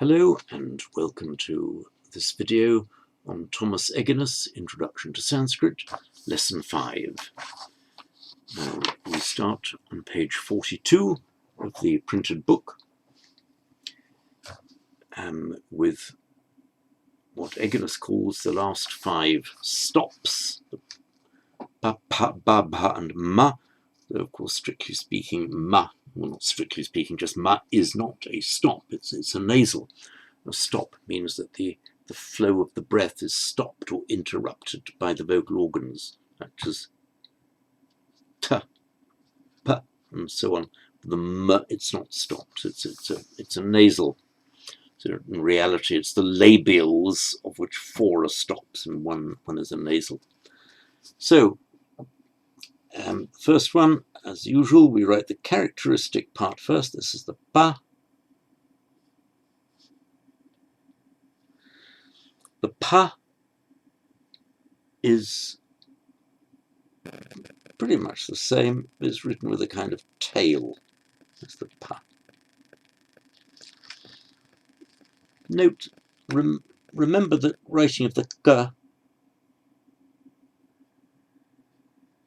Hello and welcome to this video on Thomas Egenes, Introduction to Sanskrit, Lesson 5. Now we start on page 42 of the printed book with what Egenes calls the last 5 stops, pa, pa, ba, ba and ma. Though of course, strictly speaking, ma, well not strictly speaking, just ma is not a stop, it's a nasal. A stop means that the flow of the breath is stopped or interrupted by the vocal organs, such as t, p, and so on. The m, it's not stopped. It's a nasal. So in reality, it's the labials, of which 4 are stops and one is a nasal. So, first one, as usual, we write the characteristic part first. This is the pa. The pa is pretty much the same. It's written with a kind of tail. That's the pa. Note, remember that writing of the k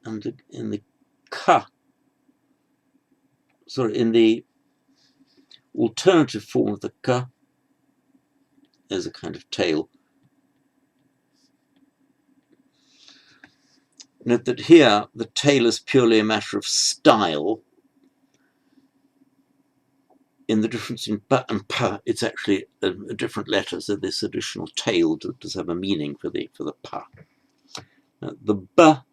and in the ka, sorry, in the alternative form of the k, there's a kind of tail. Note that here the tail is purely a matter of style. In the difference in ba and pa, it's actually a different letter, so this additional tail does have a meaning for the pa. Now, the ba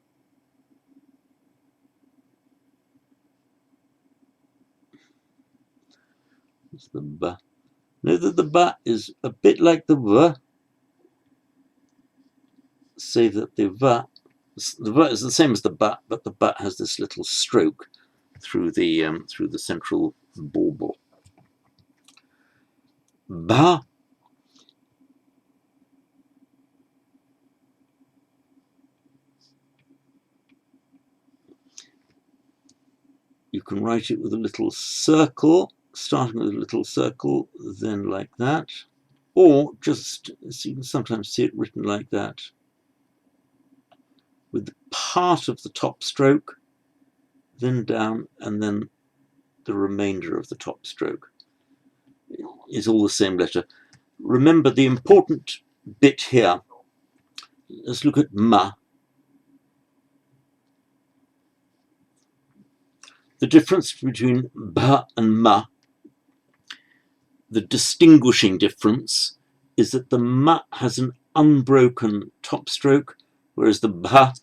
is the ba. Note that the ba is a bit like the v, save that the va is the same as the ba, but the ba has this little stroke through the central bauble. Ba you can write it with a little circle, starting with a little circle, then like that, or just, so you can sometimes see it written like that, with part of the top stroke, then down, and then the remainder of the top stroke. Is all the same letter. Remember the important bit here. Let's look at ma. The difference between ba and ma, the distinguishing difference, is that the ma has an unbroken top stroke, whereas the ba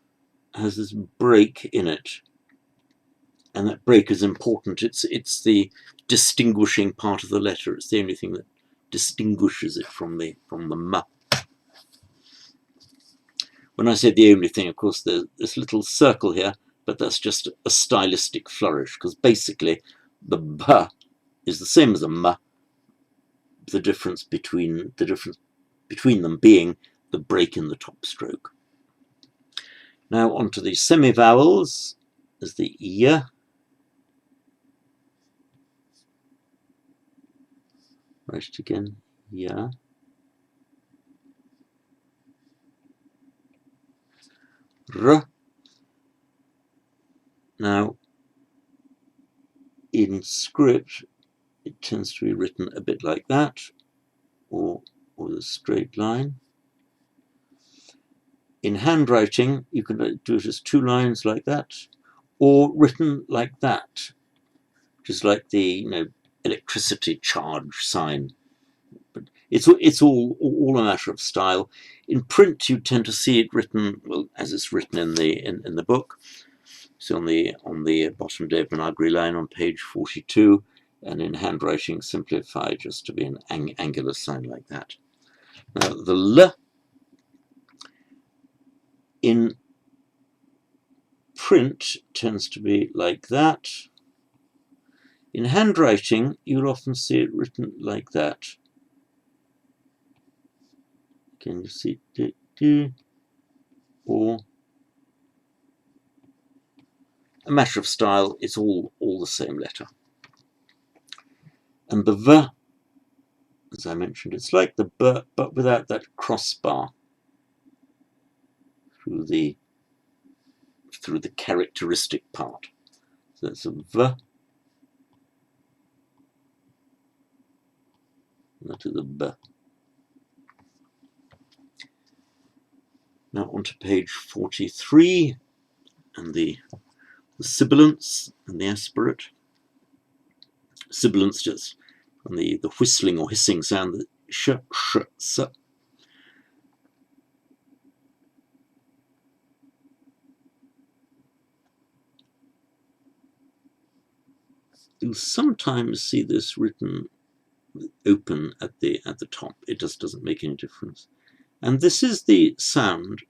has this break in it. And that break is important. It's the distinguishing part of the letter. It's the only thing that distinguishes it from the ma. When I say the only thing, of course, there's this little circle here, but that's just a stylistic flourish, because basically the ba is the same as a ma, the difference between them being the break in the top stroke. Now on to the semi-vowels. There's the y. Write it again, yeah. R. Now, in script, it tends to be written a bit like that, or with a straight line. In handwriting, you can do it as 2 lines like that, or written like that, which is like the electricity charge sign. But it's all a matter of style. In print, you tend to see it written, well, as it's written in the book. So on the bottom Devanagari line on page 42, and in handwriting, simplify just to be an angular sign like that. Now the l in print tends to be like that. In handwriting, you'll often see it written like that. Can you see it? Or a matter of style, it's all the same letter. And the v as I mentioned, it's like the b, but without that crossbar through the characteristic part. So it's a v, that is a b. Now onto page 43 and the sibilants and the aspirate. Sibilants just from the whistling or hissing sound, the sh, sh, s. You'll sometimes see this written open at the top. It just doesn't make any difference. And this is the sound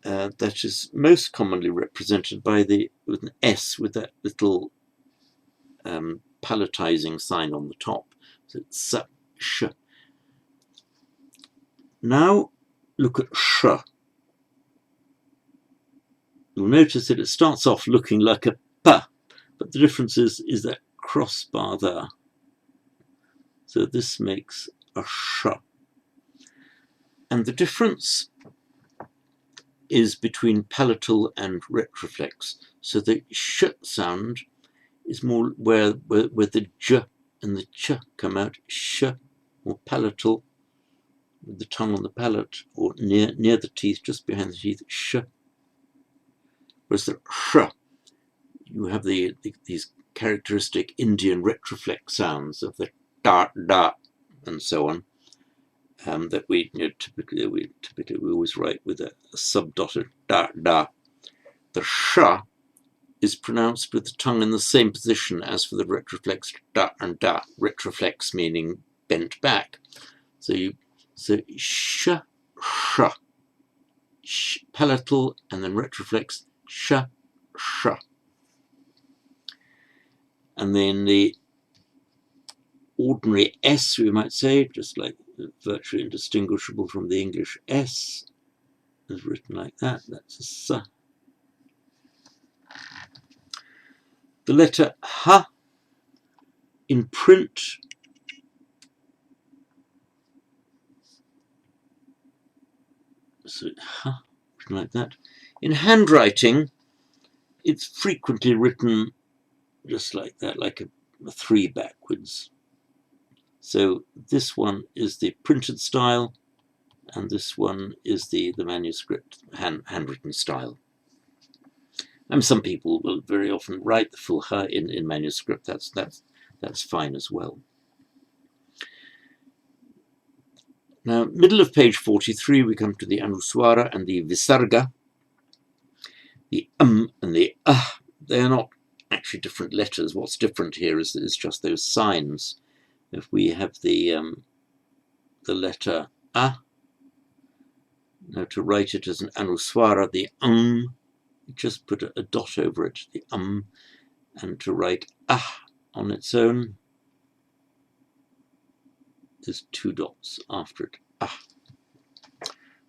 that is most commonly represented by with an S with that little palatizing sign on the top. So it's s, sh. Now look at sh. You'll notice that it starts off looking like a p, but the difference is that crossbar there. So this makes a sh. And the difference is between palatal and retroflex. So the sh sound is more where the j and the ch come out, sh, more palatal, with the tongue on the palate, or near the teeth, just behind the teeth, sh. Whereas the sh, you have these characteristic Indian retroflex sounds of the da, da, and so on, that we typically we always write with a subdotted da, da. The sh is pronounced with the tongue in the same position as for the retroflex da and da. Retroflex meaning bent back. So sh, sh, palatal, and then retroflex sh, sh. And then the ordinary S, we might say, just like virtually indistinguishable from the English S, is written like that. That's a s. The letter H in print so H, written like that. In handwriting, it's frequently written just like that, like a 3 backwards. So this one is the printed style, and this one is the manuscript handwritten style. And some people will very often write the full h in manuscript. That's fine as well. Now, middle of page 43, we come to the anuswara and the visarga. The and the they are not actually different letters. What's different here is just those signs. If we have the letter a, now to write it as an anuswara, the just put a dot over it, the and to write on its own, there's 2 dots after it.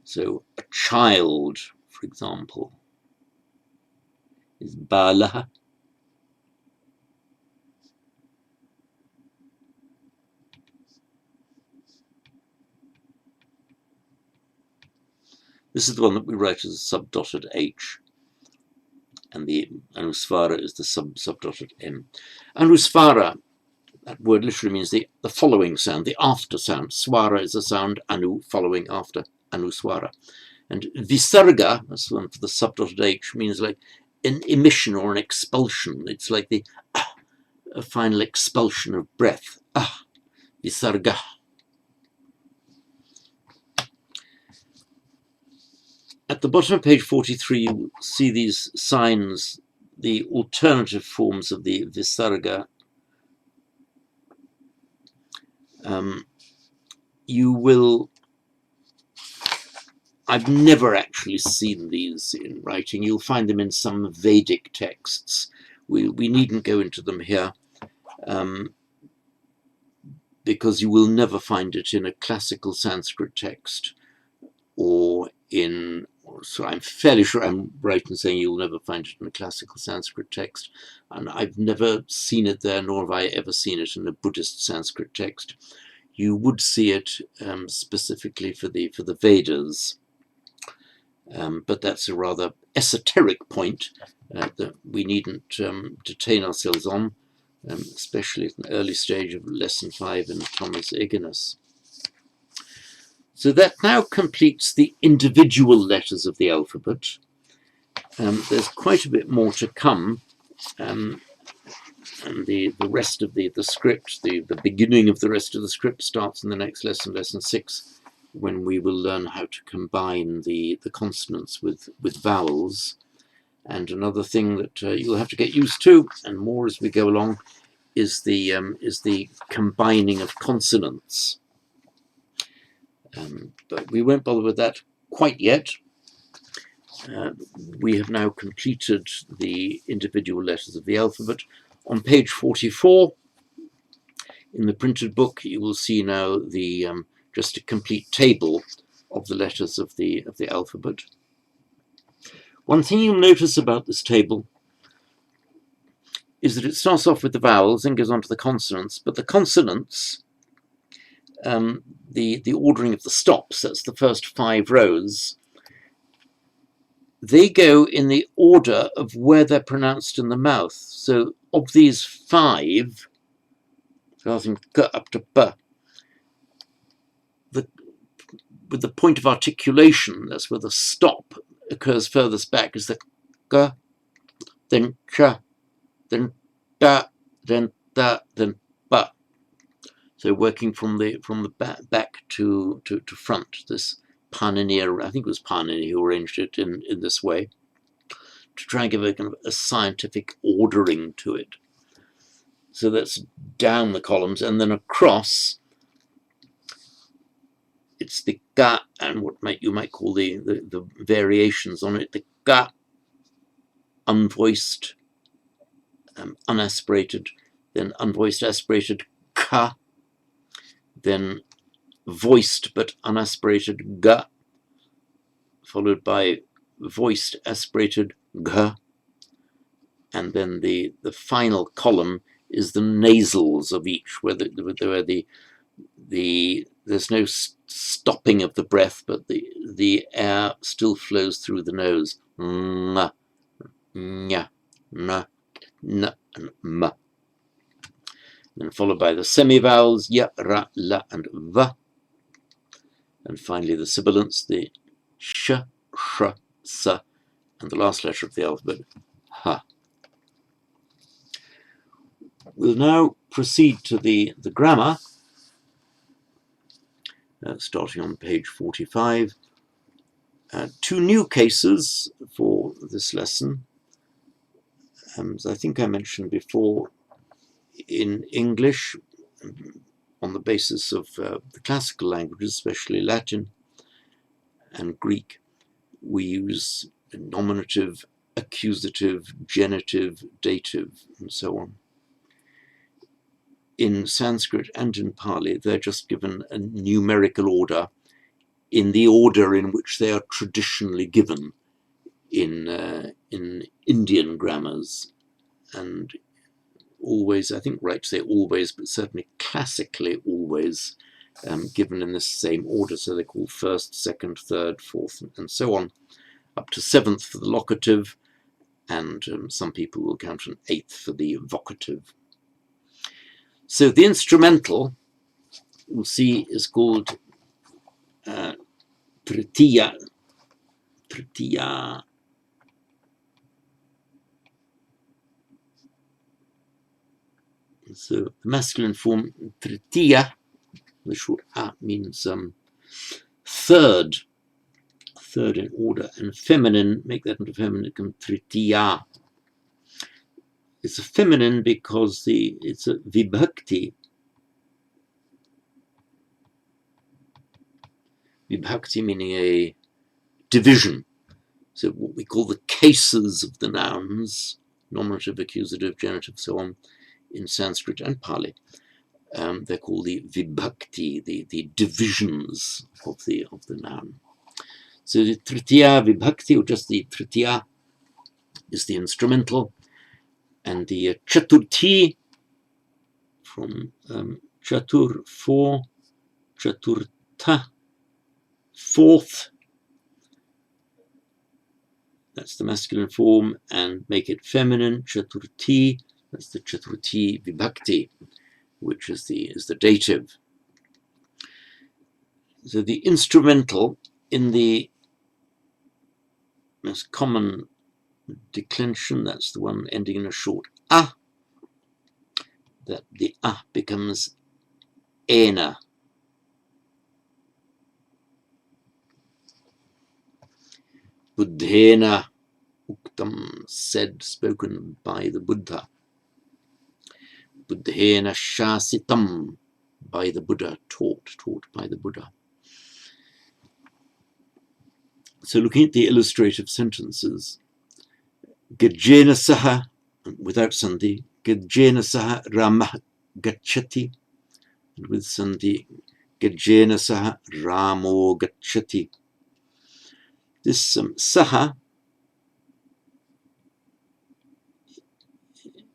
So a child, for example, is balaha. This is the one that we write as a subdotted H, and the anusvara is the subdotted M. Anusvara, that word literally means the following sound, the after sound. Swara is a sound, anu, following after, anuswara. And visarga, that's the one for the subdotted H, means like an emission or an expulsion. It's like the a final expulsion of breath. Visarga. At the bottom of page 43, you see these signs, the alternative forms of the visarga. You will, I've never actually seen these in writing. You'll find them in some Vedic texts. We needn't go into them here, because you will never find it in a classical Sanskrit text or in so I'm fairly sure I'm right in saying you'll never find it in a classical Sanskrit text, and I've never seen it there, nor have I ever seen it in a Buddhist Sanskrit text. You would see it specifically for the Vedas, but that's a rather esoteric point that we needn't detain ourselves on, especially at an early stage of Lesson 5 in Thomas Egenes. So that now completes the individual letters of the alphabet. There's quite a bit more to come, and the rest of the script, the beginning of the rest of the script starts in the next lesson, lesson 6, when we will learn how to combine the consonants with vowels. And another thing that you'll have to get used to, and more as we go along, is the combining of consonants. But we won't bother with that quite yet. We have now completed the individual letters of the alphabet. On page 44 in the printed book, you will see now the just a complete table of the letters of the alphabet. One thing you'll notice about this table is that it starts off with the vowels and goes on to the consonants, but the consonants, the ordering of the stops, that's the first 5 rows, they go in the order of where they're pronounced in the mouth. So of these 5, starting K up to P, with the point of articulation, that's where the stop occurs furthest back, is the K, then Ch, then Da, then Da, then Ba. So working from the back to front, this Panini, I think it was Panini who arranged it in this way, to try and give a kind of a scientific ordering to it. So that's down the columns, and then across, it's the Ga, and what you might call the variations on it, the Ga, unvoiced, unaspirated, then unvoiced, aspirated, Ka, then voiced but unaspirated, Ga, followed by voiced, aspirated, G, and then the final column is the nasals of each, where there's no stopping of the breath, but the air still flows through the nose. Nga, nya, na, n, and m. Then followed by the semivowels, ya, ra, la, and va. And finally the sibilants, the sh, sh, s, and the last letter of the alphabet, ha. We'll now proceed to the grammar, starting on page 45. 2 new cases for this lesson. As I think I mentioned before, in English, on the basis of the classical languages, especially Latin and Greek, we use nominative, accusative, genitive, dative, and so on. In Sanskrit and in Pali, they're just given a numerical order in the order in which they are traditionally given in Indian grammars, and always, I think right to say always, but certainly classically always given in this same order. So they're called first, second, third, fourth, and so on, up to 7th for the locative, and some people will count an 8th for the vocative. So the instrumental, we'll see, is called tritiya. Tritiya. So the masculine form tritiya, the short a, means third in order, and feminine, make that into feminine, become tritiya. It's a feminine because it's a vibhakti. Vibhakti meaning a division. So what we call the cases of the nouns, nominative, accusative, genitive, so on, in Sanskrit and Pali, they're called the vibhakti, the divisions of the noun. So the tritiya vibhakti, or just the tritiya, is the instrumental, and the chaturthi, from chatur, 4, chaturtha, 4th, that's the masculine form, and make it feminine, chaturthi, that's the chaturthi vibhakti, which is the dative. So the instrumental in the most common declension, that's the one ending in a short a, that the a becomes ena. Buddhena uktam, said, spoken by the Buddha. Buddhena shasitam, by the Buddha, taught by the Buddha. So looking at the illustrative sentences, Gajena saha, without sandhi, Gajena saha Ramah gacchati, and with sandhi, Gajena saha Ramo gacchati. This saha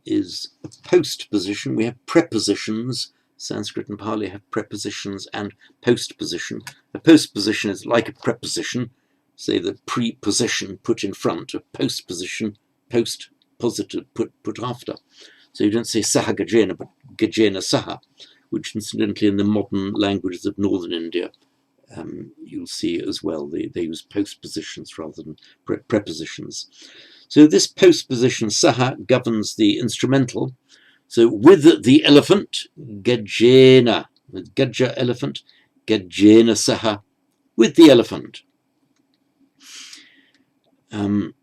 is a post position. We have prepositions. Sanskrit and Pali have prepositions and post position. A post position is like a preposition, say the preposition put in front, a post position, post positive put after. So you don't say saha gajena, but gajena saha, which incidentally in the modern languages of northern India, you'll see as well, they use post positions rather than prepositions. So this post position saha governs the instrumental. So with the elephant, gajena, with gaja, elephant, gajena saha, with the elephant. And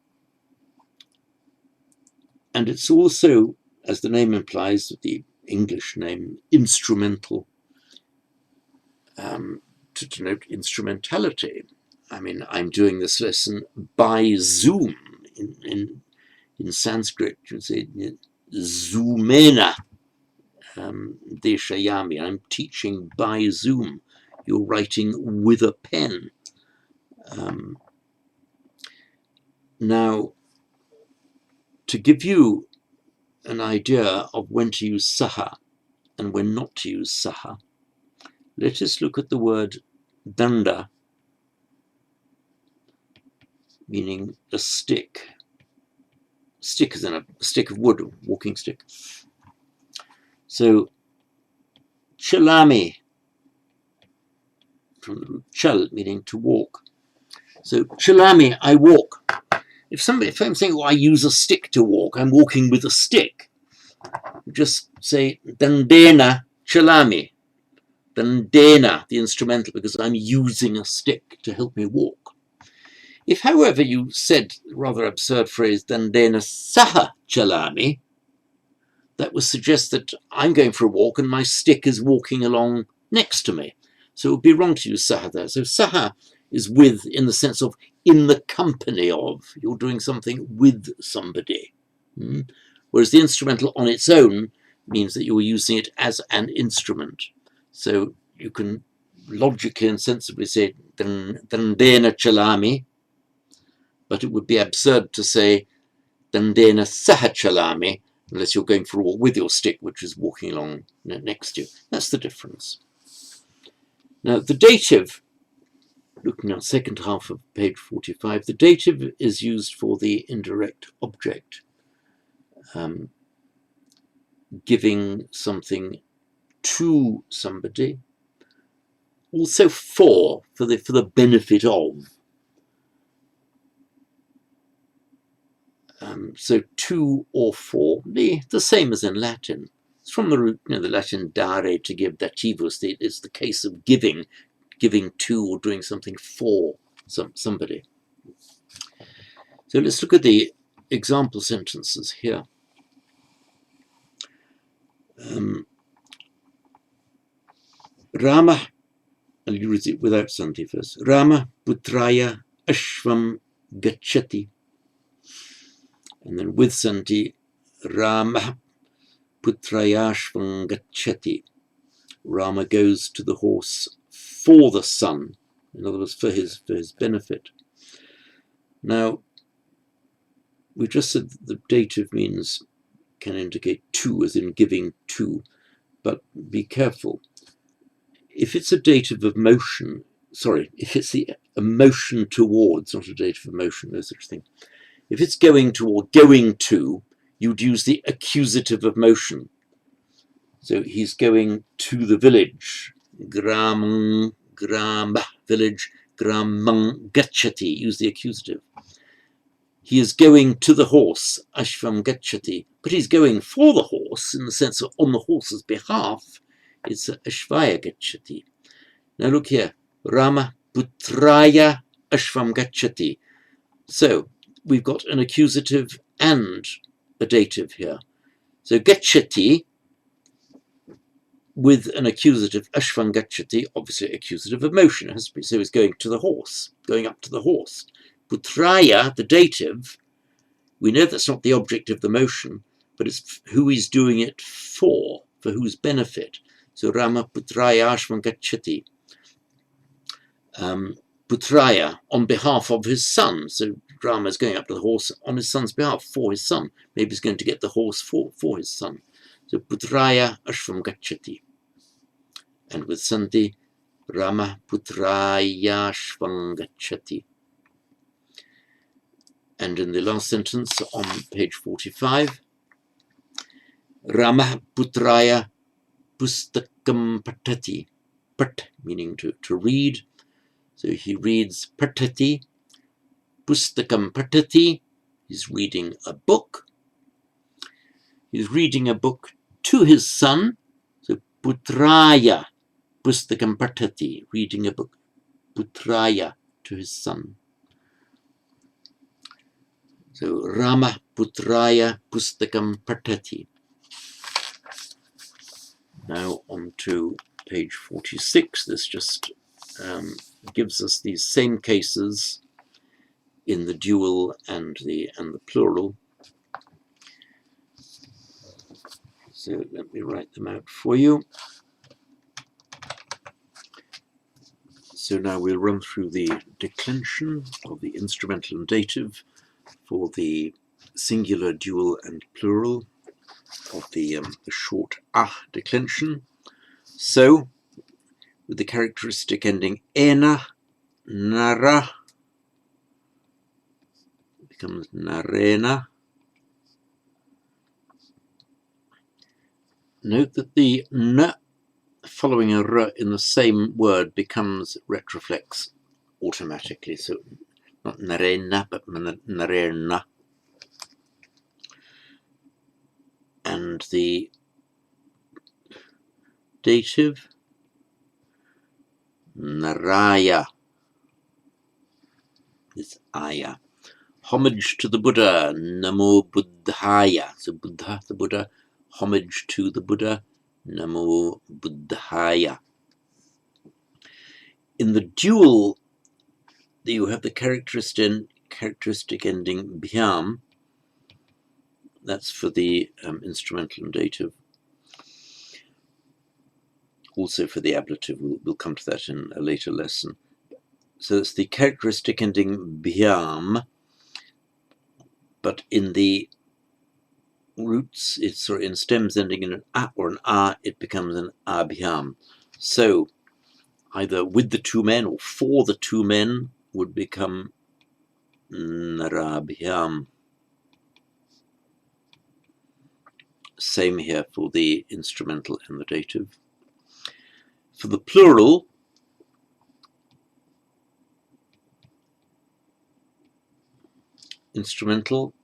it's also, as the name implies, the English name, instrumental, to denote instrumentality. I mean, I'm doing this lesson by Zoom. In Sanskrit, you say Zoomena deshayami. I'm teaching by Zoom. You're writing with a pen. Now, to give you an idea of when to use saha and when not to use saha, let us look at the word danda, meaning a stick. Stick is in a stick of wood, a walking stick. So, chalami, from the root chal, meaning to walk. So, chalami, I walk. If I'm saying, oh, I use a stick to walk, I'm walking with a stick. Just say, dandena chalami. Dandena, the instrumental, because I'm using a stick to help me walk. If, however, you said the rather absurd phrase, dandena saha chalami, that would suggest that I'm going for a walk and my stick is walking along next to me. So it would be wrong to use saha there. So saha is with in the sense of in the company of. You're doing something with somebody. Whereas the instrumental on its own means that you're using it as an instrument. So you can logically and sensibly say dandena chalami, but it would be absurd to say dandena saha chalami unless you're going for a walk with your stick, which is walking along next to you. That's the difference. Now, the dative, looking at the second half of page 45, the dative is used for the indirect object, giving something to somebody, also for the benefit of. So to or for, the same as in Latin. It's from the root, the Latin dare, to give, dativus. It's the case of giving to or doing something for somebody. So let's look at the example sentences here. Rama, I'll use it without sandhi first. Rama putraya ashvam gacchati. And then with sandhi, Rama putrayashvam gacchati. Rama goes to the horse for the son, in other words, for his benefit. Now, we just said that the dative means can indicate to, as in giving to, but be careful. If it's a dative of motion, if it's a motion towards, not a dative of motion, no such thing. If it's going to or going to, you'd use the accusative of motion. So he's going to the village. Gram, village, gramang gacchati, use the accusative. He is going to the horse, ashvam gacchati, but he's going for the horse in the sense of on the horse's behalf. It's ashvaya gacchati. Now look here, Rama putraya ashvam gacchati. So we've got an accusative and a dative here. So gacchati with an accusative, ashvam gacchati, obviously accusative of motion, it has to be. So he's going to the horse, going up to the horse. Putraya, the dative, we know that's not the object of the motion, but it's who he's doing it for whose benefit. So Rama putraya ashvam gacchati. Putraya, on behalf of his son. So Rama is going up to the horse on his son's behalf, for his son. Maybe he's going to get the horse for his son. So putraya ashvam gacchati. And with Sandhi, Rama putraya ashvam gacchati. And in the last sentence on page 45, Rama putraya pustakam patati. Pat meaning to read. So he reads patati, pustakam patati. He's reading a book. He's reading a book to his son. So putraya, pustakam patati, reading a book. Putraya, to his son. So Rama putraya pustakam patati. Now on to page 46. This just gives us these same cases in the dual and the plural. So let me write them out for you. So now we'll run through the declension of the instrumental and dative for the singular, dual and plural of the short declension. So with the characteristic ending ena, nara, becomes narena. Note that the n following a r in the same word becomes retroflex automatically. So not narena, but narena. And the dative, naraya, is aya. Homage to the Buddha, namo buddhaya. So Buddha, the Buddha, homage to the Buddha, namo buddhaya. In the dual, you have the characteristic ending bhyam. That's for the instrumental and dative. Also for the ablative, we'll come to that in a later lesson. So it's the characteristic ending bhyam, but in the roots, in stems ending in an a or an a, it becomes an abhyam. So either with the two men or for the two men would become narabhyam. Same here for the instrumental and the dative. For the plural, instrumental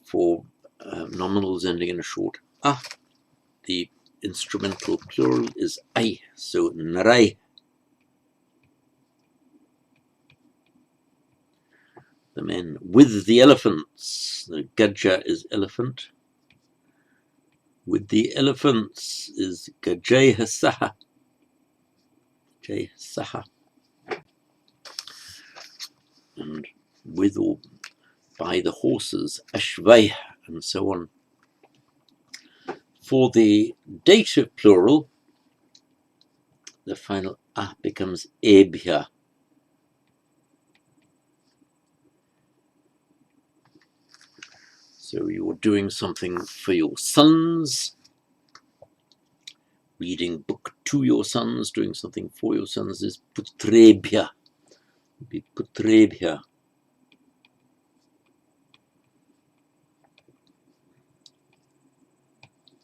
for nominals ending in a short a, the instrumental plural is ai, so narai. The men with the elephants, the gaja is elephant. With the elephants is gajayhasaha. Jayhasaha. And with or by the horses, ashvay, and so on. For the dative plural, the final a becomes ebhya. So you're doing something for your sons, reading book to your sons, doing something for your sons is putrebhya. Be putrebhya.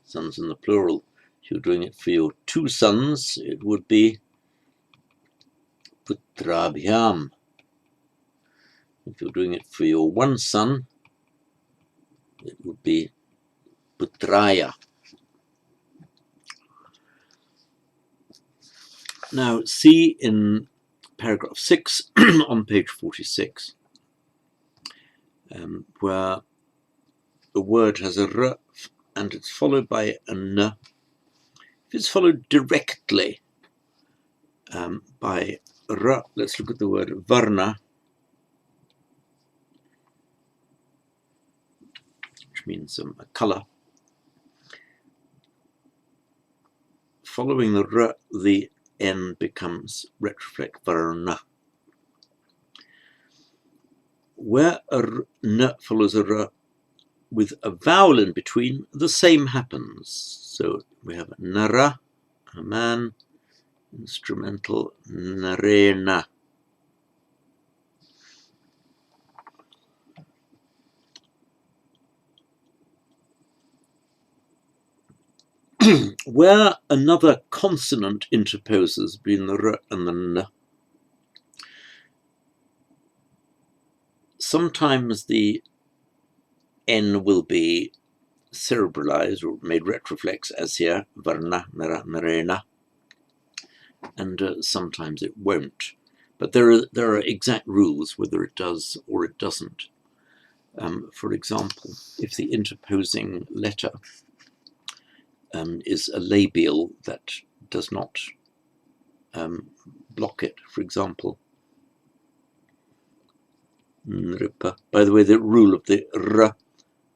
Sons in the plural. If you're doing it for your two sons, it would be putrabhyam. If you're doing it for your one son, it would be putraya. Now, see in paragraph 6 on page 46, where the word has a r and it's followed by a n. If it's followed directly by r, let's look at the word varna, which means a color. Following the r, the n becomes retroflex varna. Where a n follows a r with a vowel in between, the same happens. So we have nara, a man, instrumental narena. Where another consonant interposes between the r and the n, sometimes the n will be cerebralized or made retroflex, as here, varna, nara, narena, and sometimes it won't. But there are exact rules whether it does or it doesn't. For example, if the interposing letter is a labial that does not block it, for example, by the way, the rule of the r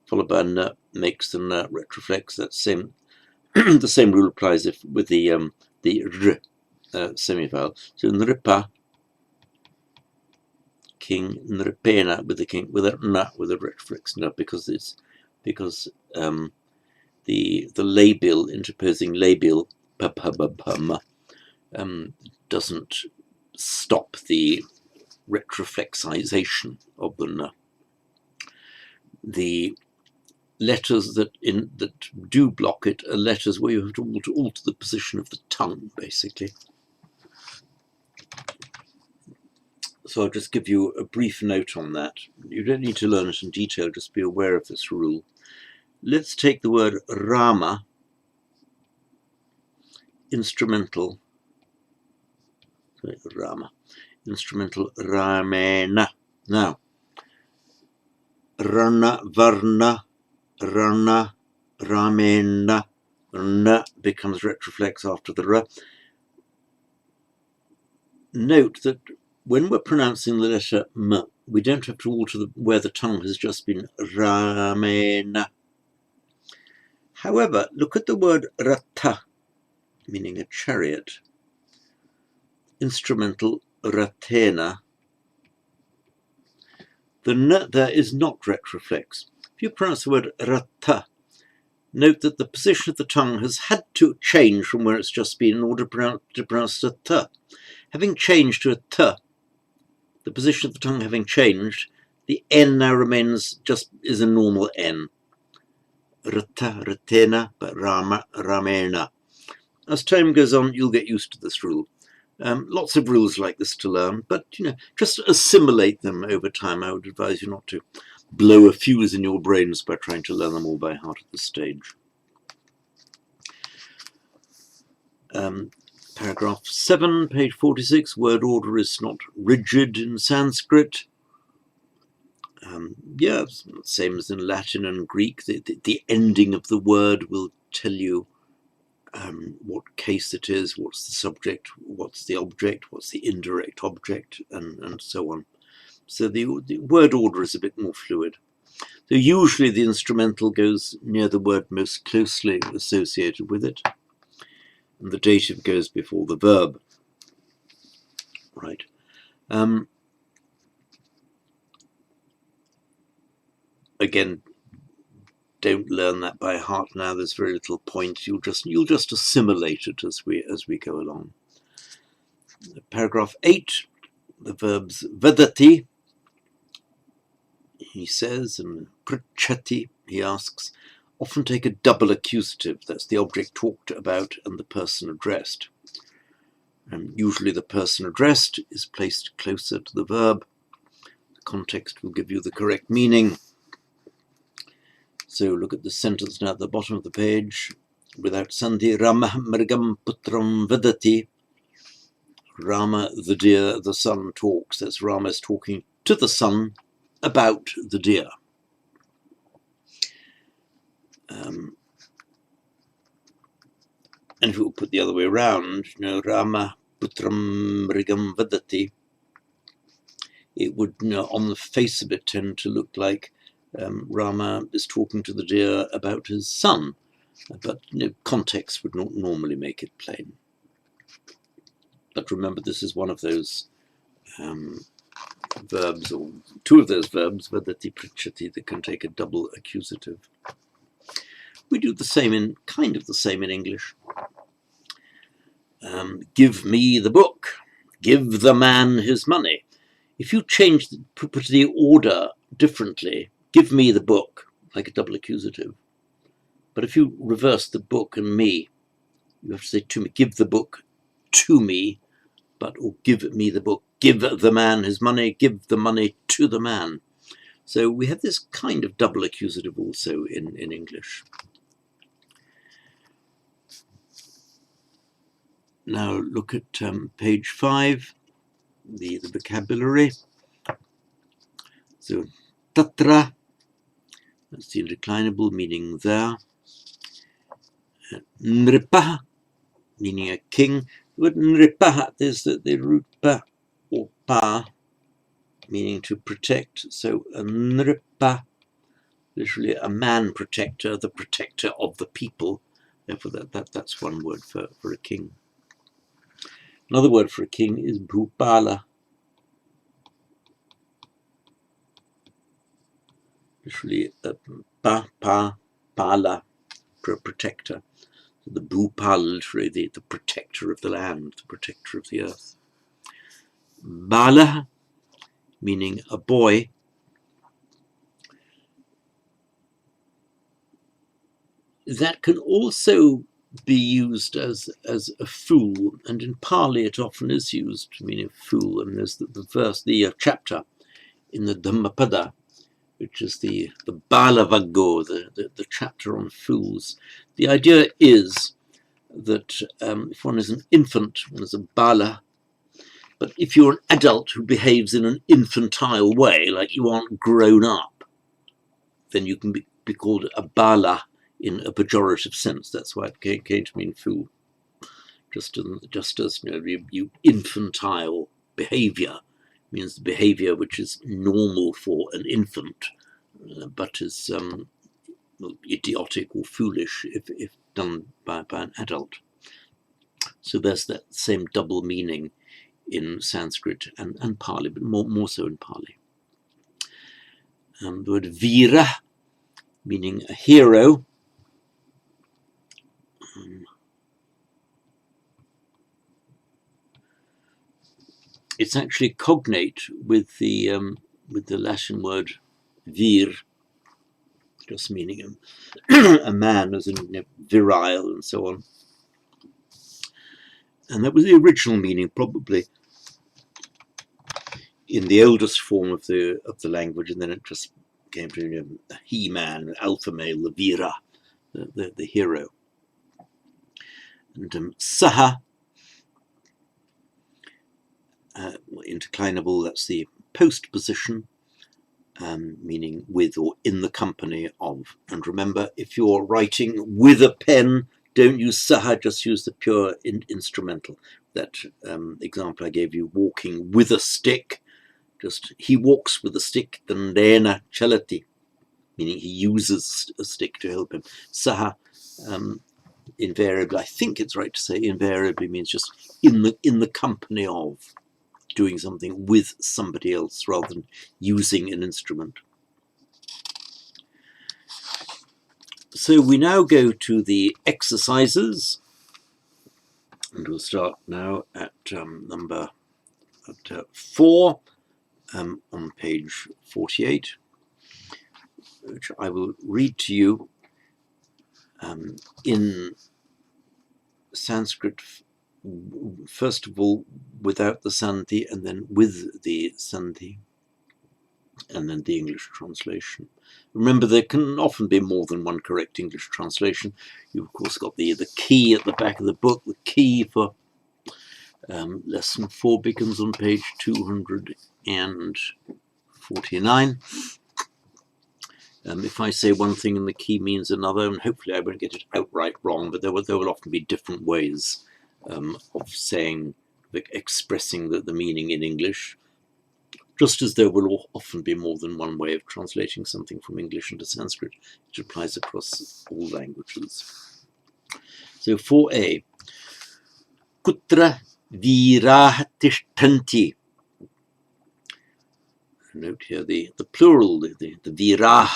followed by n makes the n retroflex. That same the same rule applies if with the r semivowel. So nripa, king, nripena with the king with a n with a retroflex n, because the labial, interposing labial doesn't stop the retroflexization of the n. The letters that do block it are letters where you have to alter the position of the tongue, basically. So I'll just give you a brief note on that. You don't need to learn it in detail, just be aware of this rule. Let's take the word Rama, instrumental, Rama, instrumental Ramena. Now, Rana, Varna, Rana, Ramena, N becomes retroflex after the R. Note that when we're pronouncing the letter M, we don't have to alter where the tongue has just been Ramena. However, look at the word Rata, meaning a chariot, instrumental Ratena. The N there is not retroflex. If you pronounce the word Rata, note that the position of the tongue has had to change from where it's just been in order to pronounce a T. Having changed to a T, the position of the tongue having changed, the N now remains is a normal N. Rata, Ratena, but Rama, Ramena. As time goes on, you'll get used to this rule. Lots of rules like this to learn, but just assimilate them over time. I would advise you not to blow a fuse in your brains by trying to learn them all by heart at this stage. Paragraph 7, page 46, word order is not rigid in Sanskrit. Yeah, same as in Latin and Greek. The ending of the word will tell you what case it is, what's the subject, what's the object, what's the indirect object, and so on. So the word order is a bit more fluid. So usually the instrumental goes near the word most closely associated with it, and the dative goes before the verb. Right. Again, don't learn that by heart now. There's very little point. You'll just assimilate it as we go along. Paragraph 8, the verbs vadati, he says, and pritchati, he asks, often take a double accusative. That's the object talked about and the person addressed. And usually the person addressed is placed closer to the verb. The context will give you the correct meaning. So look at the sentence now at the bottom of the page. Without sandhi, Rama mrigam putram vadati. Rama, the deer, the son talks. That's Rama is talking to the son about the deer. And if we put the other way around, Rama putram mrigam vadati, it would, on the face of it, tend to look like Rama is talking to the deer about his son, but context would not normally make it plain. But remember, this is one of those verbs, or two of those verbs, vadati, pritchati, that can take a double accusative. We do the same kind of the same in English. Give me the book. Give the man his money. If you put the order differently, give me the book, like a double accusative. But if you reverse the book and me, you have to say to me, give the book to me, or give me the book, give the man his money, give the money to the man. So we have this kind of double accusative also in English. Now look at page 5, the vocabulary. So tatra, that's the indeclinable, meaning there. Nripa, meaning a king. The word nripa is the root pa or pa, meaning to protect. So a nripa, literally a man protector, the protector of the people. Therefore, that's one word for a king. Another word for a king is bhupala. Literally pala, protector. So the bhupala, literally the protector of the land, the protector of the earth. Bala, meaning a boy. That can also be used as a fool, and in Pali it often is used to mean a fool. And there's the verse, the chapter in the Dhammapada, which is the Balavaggo, the chapter on fools. The idea is that if one is an infant, one is a bala, but if you're an adult who behaves in an infantile way, like you aren't grown up, then you can be called a bala in a pejorative sense. That's why it came to mean fool. Just as you infantile behavior means the behavior which is normal for an infant, but is idiotic or foolish if done by an adult. So there's that same double meaning in Sanskrit and Pali, but more so in Pali. The word vira, meaning a hero. It's actually cognate with the Latin word vir, just meaning a man, as in virile and so on. And that was the original meaning, probably in the oldest form of the language, and then it just came to he-man, alpha male, the vira, the hero. And saha, interclinable, that's the post position, meaning with or in the company of. And remember, if you're writing with a pen, don't use saha, just use the pure instrumental. That example I gave you, walking with a stick, just he walks with a stick, dandena chalati, meaning he uses a stick to help him. Saha, invariably, I think it's right to say invariably means just in the company of, doing something with somebody else rather than using an instrument. So we now go to the exercises, and we'll start now at number 4 on page 48, which I will read to you in Sanskrit, first of all without the sandhi and then with the sandhi, and then the English translation. Remember, there can often be more than one correct English translation. You've of course got the key at the back of the book. The key for lesson 4 begins on page 249. If I say one thing and the key means another, and hopefully I won't get it outright wrong, but there will often be different ways of saying, expressing the meaning in English, just as there will often be more than one way of translating something from English into Sanskrit. It applies across all languages. So 4a, kutra virah tishtanti. Note here the plural, the virah.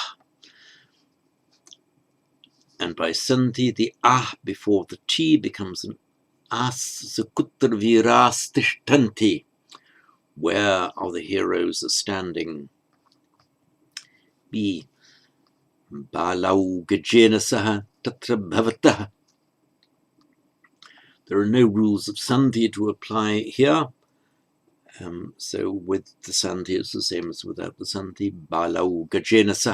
And by sandhi, the ah before the t becomes an as. So kutra viras tishtanti. Where are the heroes standing? B. Balau Egenes Tatra Bhavata. There are no rules of sandhi to apply here. So with the sandhi, it's the same as without the sandhi. Balau Egenes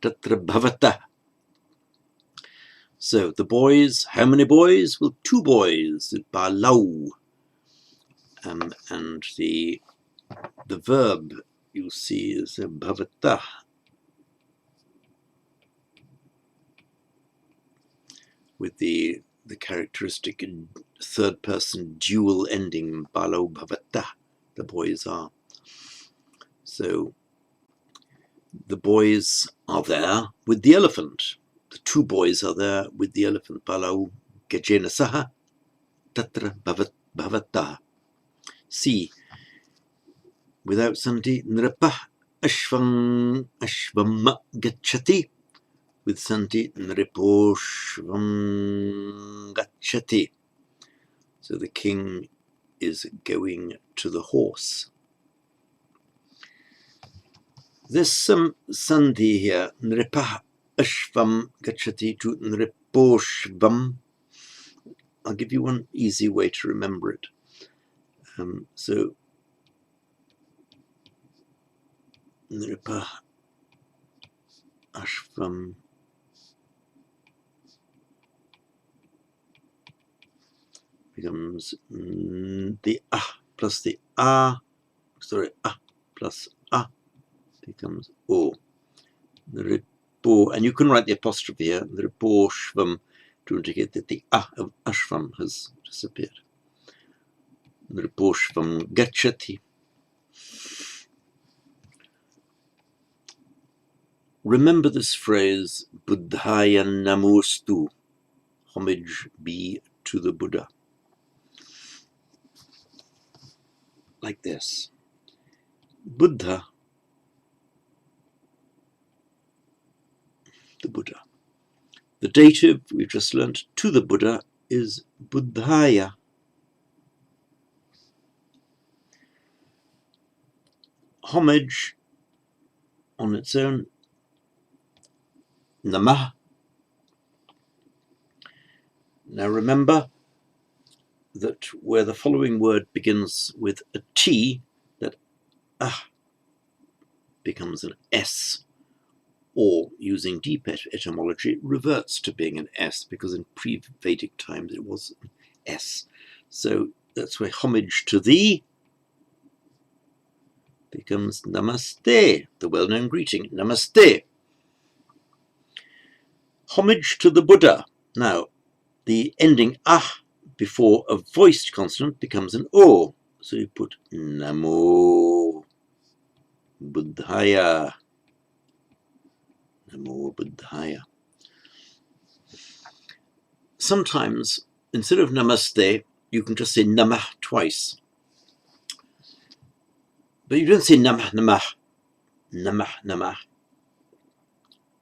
Tatra Bhavata. So the boys, how many boys? Well, 2 boys. Balau. And the verb you see is bhavata. With the characteristic third person dual ending, balau bhavata, the boys are. So the boys are there with the elephant. The 2 boys are there with the elephant. Balau Egenes tatra bhavata. C. Without sandhi, nripa ashvam gacchati. With sandhi, nriposhvam gacchati. So the king is going to the horse. There's some sandhi here. Nripa ashvam gacchati to nriposhvam. I'll give you one easy way to remember it. So nripa ashvam becomes the plus the plus becomes o. And you can write the apostrophe here, nriposhvam, to indicate that the of ashvam has disappeared. Nriposhvam gacchati. Remember this phrase, Buddhaya namostu, homage be to the Buddha. Like this. Buddha, the Buddha. The dative we've just learnt to the Buddha is Buddhaya. Homage on its own, Namah. Now remember that where the following word begins with a T, that becomes an S, or using deep etymology, reverts to being an S, because in pre-Vedic times it was an S. So that's where homage to thee becomes namaste, the well-known greeting, namaste. Homage to the Buddha. Now, the ending before a voiced consonant becomes an O. So you put Namo Buddhaya. Namo Buddhaya. Sometimes, instead of namaste, you can just say namah twice. But you don't say namah, namah, namah, namah.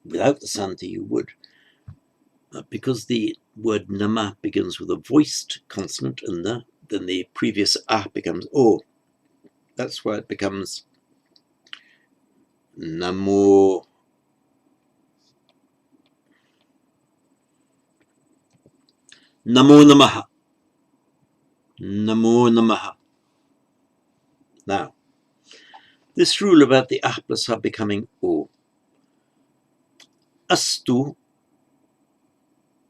Without the sandhi, you would. because the word nama begins with a voiced consonant in there, then the previous a becomes o. That's why it becomes namo namaha. Namo namaha. Now, this rule about the a plus ha becoming o. Astu,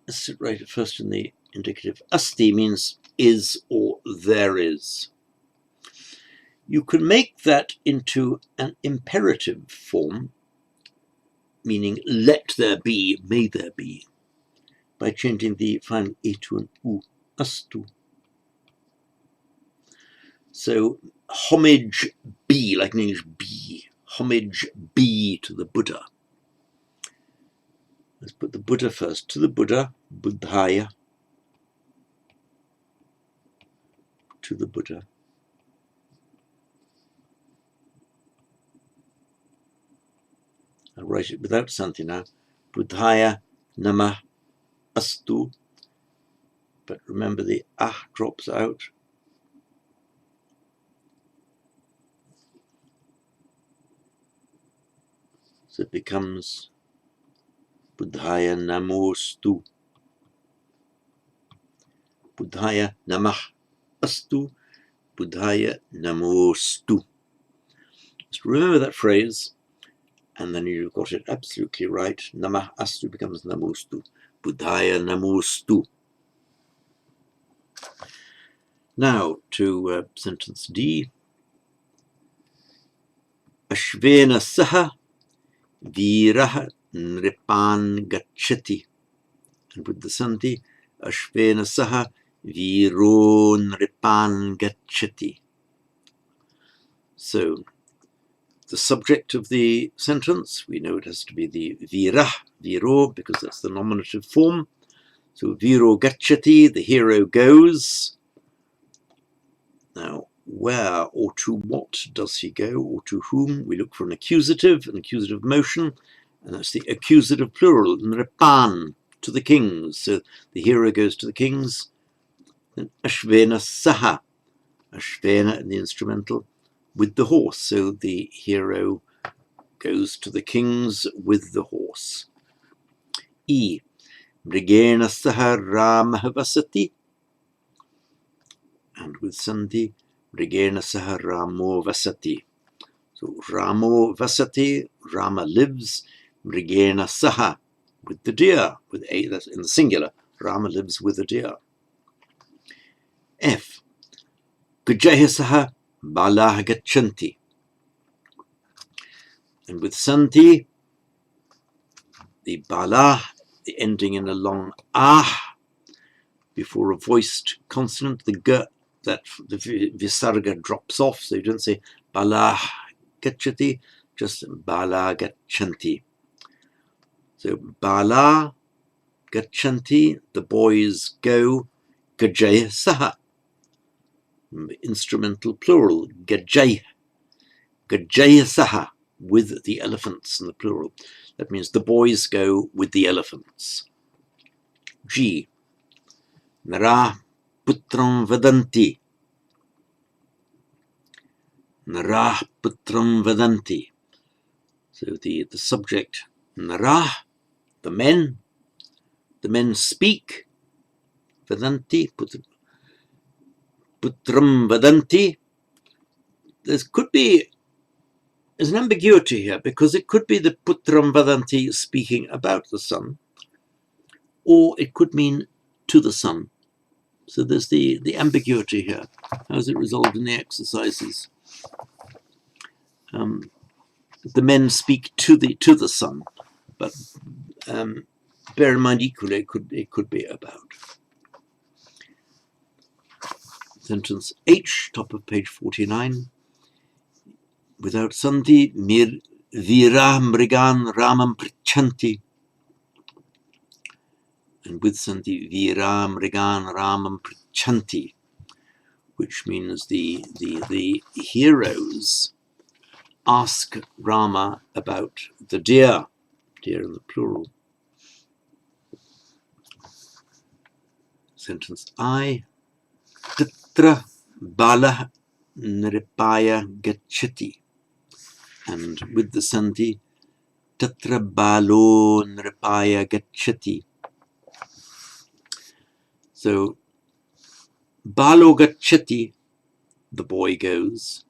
let's sit right first in the indicative. Asti means is or there is. You can make that into an imperative form, meaning let there be, may there be, by changing the final e to an u. Astu. So homage be, like in English be, homage be to the Buddha. Let's put the Buddha first. To the Buddha, Buddhaya. To the Buddha. I'll write it without Santi now. Buddhaya Namah Astu. But remember the ah drops out. So it becomes Buddhaya Namostu. Buddhaya Namah Astu. Buddhaya Namostu. Just remember that phrase, and then you've got it absolutely right. Namah Astu becomes Namostu. Buddhaya Namostu. Now to sentence D. Ashvena saha virah nripan gachati. And with the Santi, Ashvena saha viro nripan gachati. So, the subject of the sentence, we know it has to be the virah, viro, because that's the nominative form. So, viro gachati, the hero goes. Now, where or to what does he go, or to whom? We look for an accusative motion, and that's the accusative plural, nripan, to the kings. So the hero goes to the kings. Then ashvena saha, ashvena in the instrumental, with the horse. So the hero goes to the kings with the horse. E. Mrigena saha ramah vasati. And with Sandhi, Mrigena saha ramo vasati. So Ramo vasati, Rama lives, Mrigena saha, with the deer, with a, that's in the singular, Rama lives with the deer. F. Gajaya saha balah gachanti. And with Santi, the balah, the ending in a long ah, before a voiced consonant, the g, that the visarga drops off, so you don't say balah gachati, just balah gachanti. So bala gachanti, the boys go, gajay saha, instrumental plural, gajay saha, with the elephants in the plural. That means the boys go with the elephants. G. Nara putram vadanti. Nara putram vadanti. So the subject, nara, the men speak, vadanti, putram vadanti. There's an ambiguity here, because it could be the putram vadanti speaking about the son, or it could mean to the son. So there's the ambiguity here. How is it resolved in the exercises? The men speak to the son, but bear in mind equally it could be about. Sentence H, top of page 49. Without Sandhi, mir vira mrigan ramam prichanti. And with Sandhi, vira mrigan ramam prichanti, which means the heroes ask Rama about the deer in the plural. sentence I. Tatra balah nripaya gachati. And with the sandhi, tatra balo nripaya gachati. So, balo gachati, the boy goes.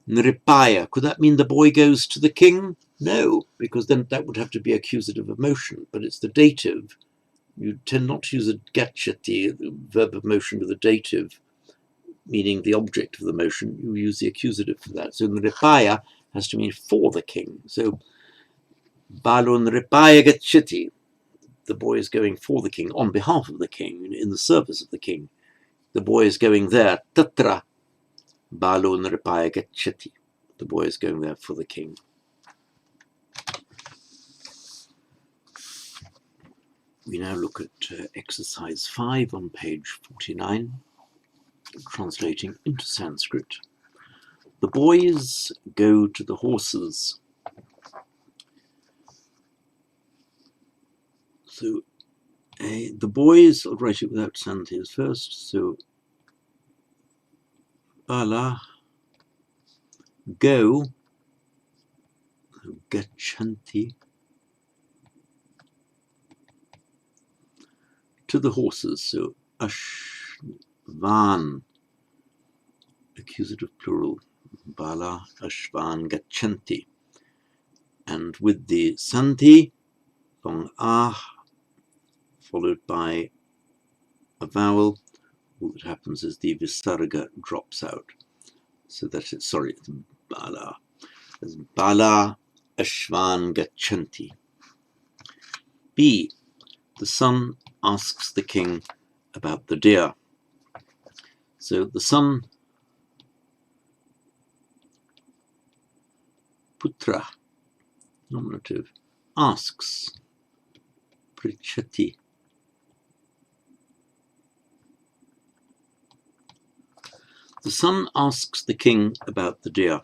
Nripaya, could that mean the boy goes to the king? No, because then that would have to be accusative of motion, but it's the dative. You tend not to use a gachati, the verb of motion, with a dative, meaning the object of the motion. You use the accusative for that. So nripaya has to mean for the king. So balo nripaya gachati, the boy is going for the king, on behalf of the king, in the service of the king. The boy is going there. Tatra balo nripaya gachati. The boy is going there for the king. We now look at exercise 5 on page 49, translating into Sanskrit. The boys go to the horses. So the boys, I'll write it without sandhis first. So bala, go, gachanti, to the horses. So ashvan, accusative plural, bala, ashvan, gachanti. And with the sandhi, long ah, followed by a vowel, all that happens is the visarga drops out. So that it's, sorry, it's bala. It's bala ashvan gachanti. B. The son asks the king about the deer. So the son, putra, nominative, asks, prichati. The son asks the king about the deer.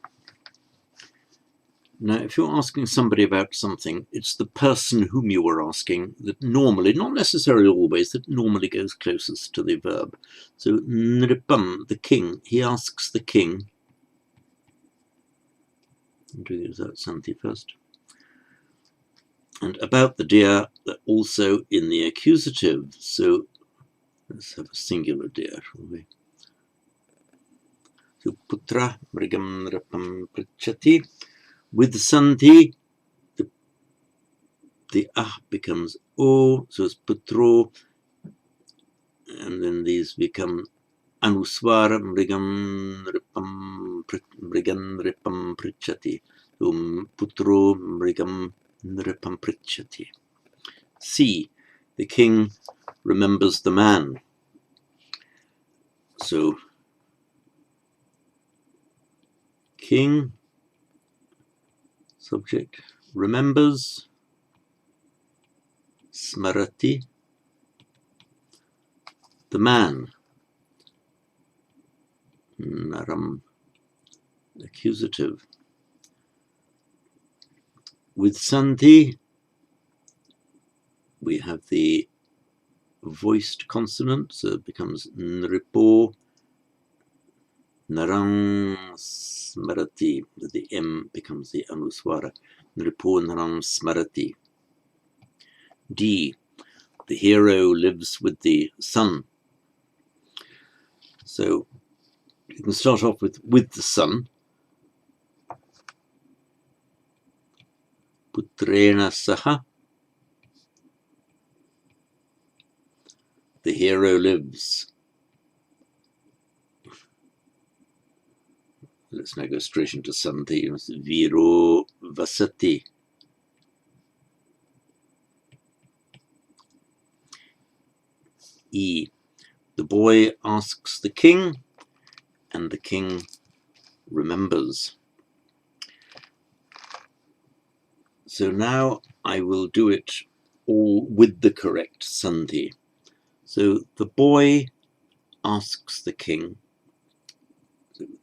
Now, if you're asking somebody about something, it's the person whom you are asking that normally, not necessarily always, that normally goes closest to the verb. So, nripam, the king, he asks the king. I'm doing it without sandhi first. And about the deer, also in the accusative. So, let's have a singular deer, shall we? So, putra, mrigam, nripam, prichati. With the sandhi, the ah becomes o, so it's putro, and then these become anuswara, mrigam, nripam, prichati. Putro, mrigam, nripam, prichati. C. The king remembers the man. So, king, subject, remembers, smarati, the man, naram, accusative. With sandhi, we have the voiced consonant, so it becomes nripo, narang, smarati. The M becomes the anuswara. Nripo, narang, smarati. D. The hero lives with the son. So you can start off with the son. Putrena saha. The hero lives. Let's now go straight into sandhi. Viro vasati. E. The boy asks the king, and the king remembers. So now I will do it all with the correct sandhi. So the boy asks the king.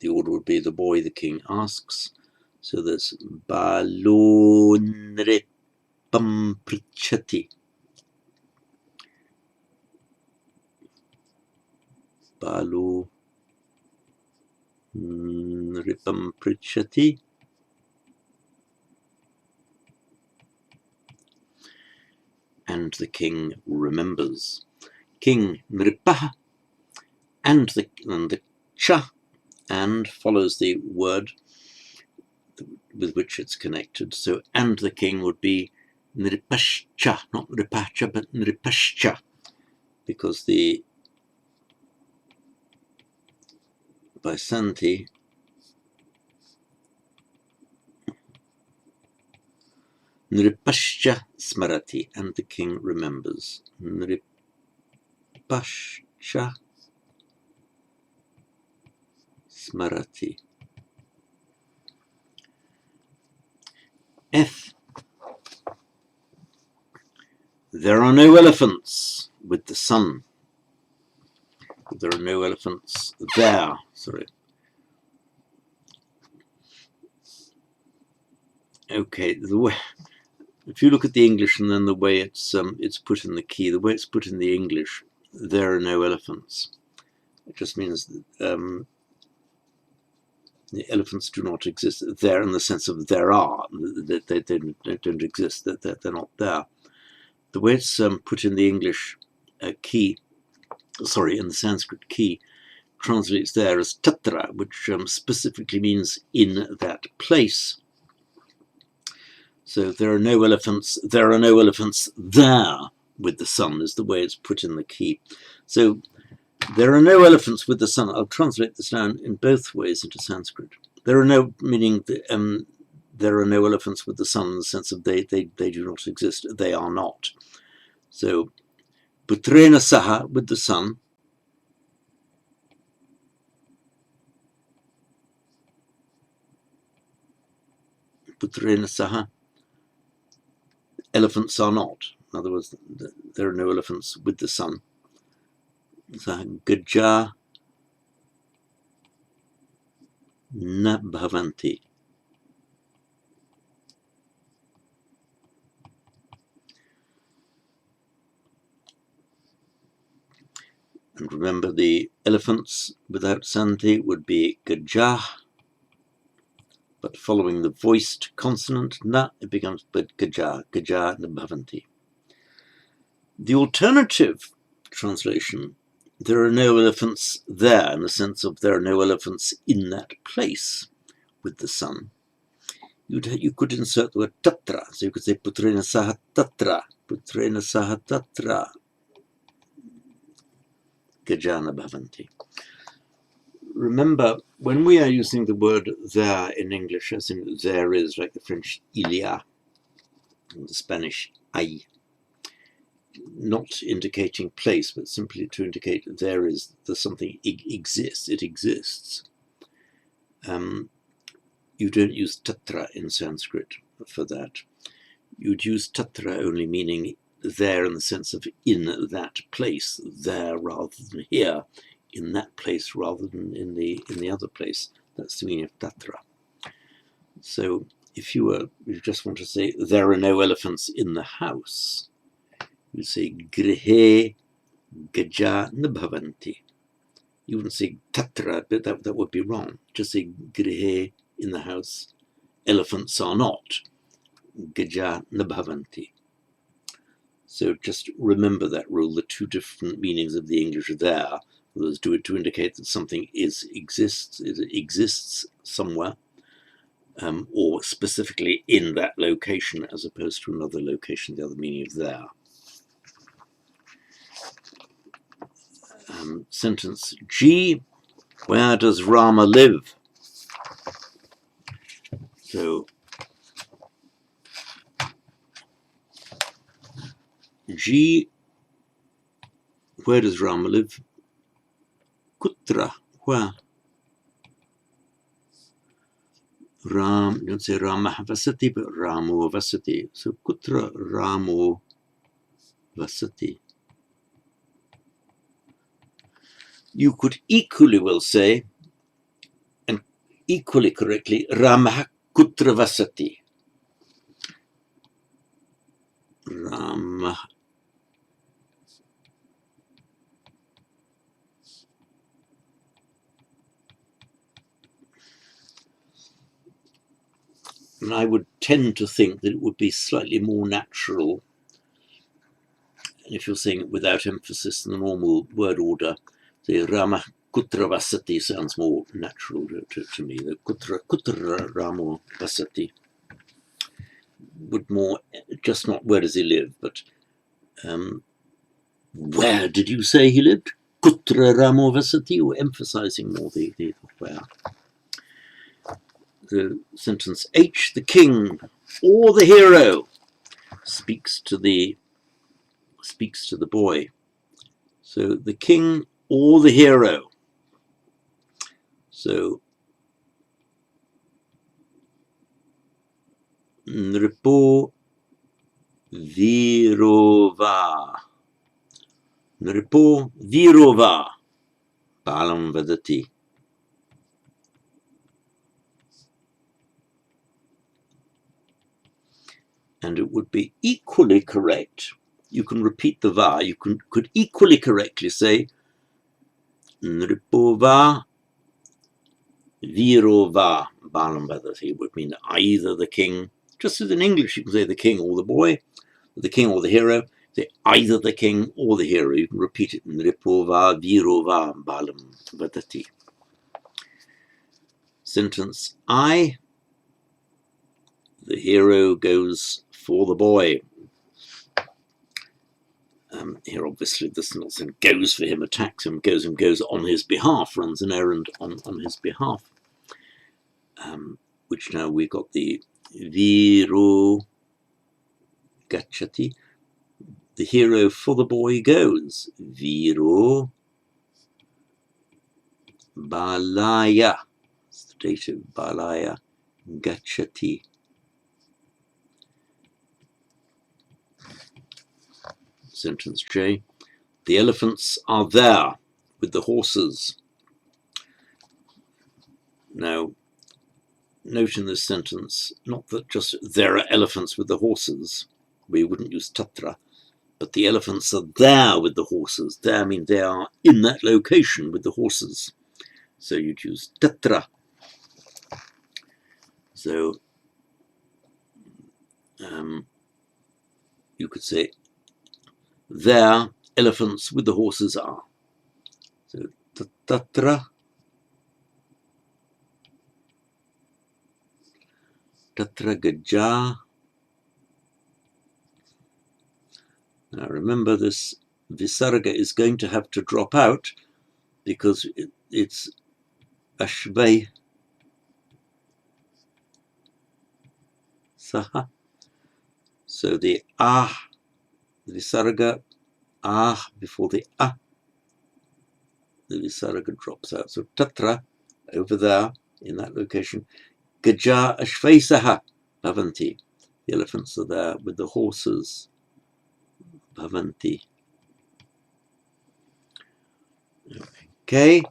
The order would be the boy, the king asks. So there's balonripam prichati. Balu Nripam Prichati. And the king remembers. King Nripaha, and the cha, and follows the word with which it's connected. So, and the king would be Nripascha, not Nripacha, but Nripascha, because the Baisanti Nripascha Smarati, and the king remembers. Nripascha Smarati. F. There are no elephants with the sun. There are no elephants there. Sorry. Okay. The way, if you look at the English and then the way it's put in the key, the way it's put in the English, there are no elephants. It just means that, the elephants do not exist there in the sense of there are. They don't exist. They're not there. The way it's put in the English key, sorry, in the Sanskrit key, translates there as tatra, which specifically means in that place. So there are no elephants there with the sun, is the way it's put in the key. So there are no elephants with the sun. I'll translate this down in both ways into Sanskrit. There are no, meaning there are no elephants with the sun in the sense of they do not exist. They are not. So putrena saha, with the sun. Putrena saha. Elephants are not. In other words, there are no elephants with the sun. Gaja na bhavanti. And remember, the elephants without santi would be gaja, but following the voiced consonant na, it becomes gaja na bhavanti. The alternative translation, there are no elephants there, in the sense of there are no elephants in that place with the sun. You could insert the word tatra, so you could say putrena saha tatra, gajana bhavanti. Remember, when we are using the word there in English, as in there is, like the French il y a, and the Spanish hay, not indicating place, but simply to indicate there's something exists, it exists. You don't use tatra in Sanskrit for that. You'd use tatra only meaning there in the sense of in that place, there rather than here, in that place rather than in the other place. That's the meaning of tatra. So if you just want to say there are no elephants in the house, you say grihe gaja na bhavanti. You wouldn't say tatra, but that would be wrong. Just say grihe, in the house, elephants are not. Gaja na bhavanti. So just remember that rule, the two different meanings of the English there. Those do it to indicate that something exists somewhere, or specifically in that location as opposed to another location, the other meaning of there. Sentence G, where does Rama live? So G, where does Rama live? Kutra, where? Ram, you don't say Rama vasati, but Ramo vasati. So kutra Ramo vasati. You could equally well say, and equally correctly, Rama kutra vasati. Rama And I would tend to think that it would be slightly more natural, and if you're saying it without emphasis in the normal word order, the Rama Kutra Vasati sounds more natural to me. The Kutra Ramo Vasati would more, just not where does he live, but where did you say he lived? Kutra Ramo Vasati, or emphasizing more the where. The sentence H, the king or the hero, speaks to the boy. So the king or the hero. So Nripo Virova. Nripo Virova. Balam Vadati. And it would be equally correct. You can repeat the va. You could equally correctly say Nripova Virova Balam Vadati. It would mean either the king, just as in English you can say the king or the boy, the king or the hero. Say either the king or the hero. You can repeat it. Nripova Virova Balam Vadati. Sentence I, the hero goes for the boy. Here obviously this Nelson goes for him, attacks him, goes on his behalf, runs an errand on his behalf. Which now we got the Viro Gachati. The hero for the boy goes. Viro Balaya. It's the dative Balaya Gachati. Sentence J. The elephants are there with the horses. Now, note in this sentence, not that just there are elephants with the horses, we wouldn't use tatra, but the elephants are there with the horses. There means they are in that location with the horses. So you'd use tatra. So you could say, there elephants with the horses are. So tatra. Tatra gaja. Now remember, this visarga is going to have to drop out because it's ashvai saha. So the visarga before the the visarga drops out. So tatra, over there in that location, gaja ashvai saha bhavanti. The elephants are there with the horses. Bhavanti. Okay.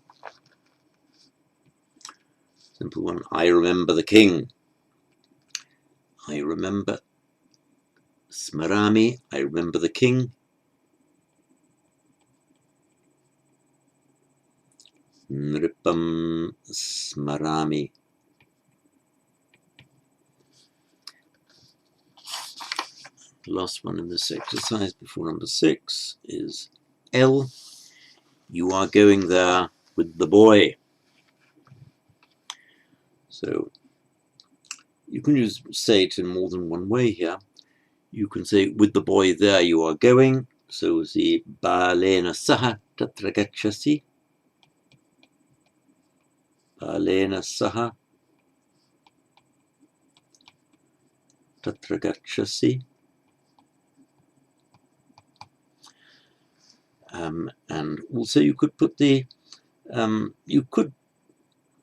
Simple one. I remember the king. I remember. Smarami. I remember the king. Nripam smarami. The last one in this exercise before number 6 is L. You are going there with the boy. So you can say it in more than one way here. You can say with the boy there you are going. So the balena saha tatra gacchasi. Balena saha tatra gacchasi. And also you could put the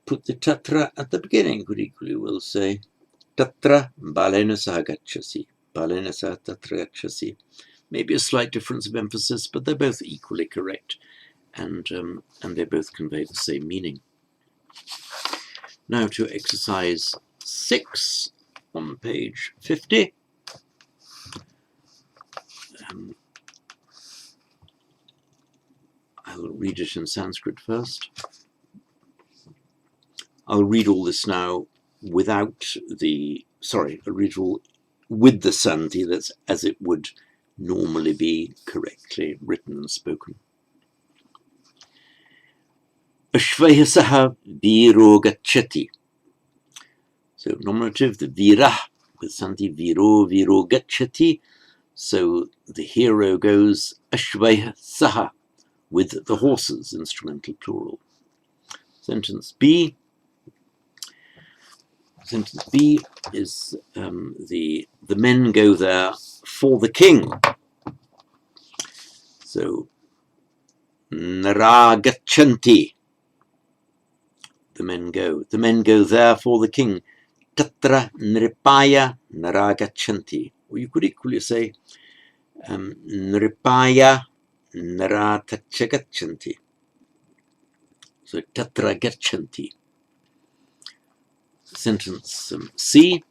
tatra at the beginning. Could equally well say tatra balena saha gacchasi. Balena saha tatra gacchasi. Maybe a slight difference of emphasis, but they're both equally correct, and they both convey the same meaning. Now to exercise 6 on page 50. I'll read it in Sanskrit first. I'll read all this now without the, original with the sandhi, that's as it would normally be correctly written and spoken. Ashvaya saha viro gacchati. So nominative, the vira with sandhi, viro gacchati. So the hero goes ashvaya saha with the horses, instrumental plural. Sentence B. Sentence B is the men go there for the king. So naragachanti. The men go there for the king. Tatra nripaya naragachanti. Or you could equally say nripaya naratachagachanti. So tatra gachanti. Sentence C.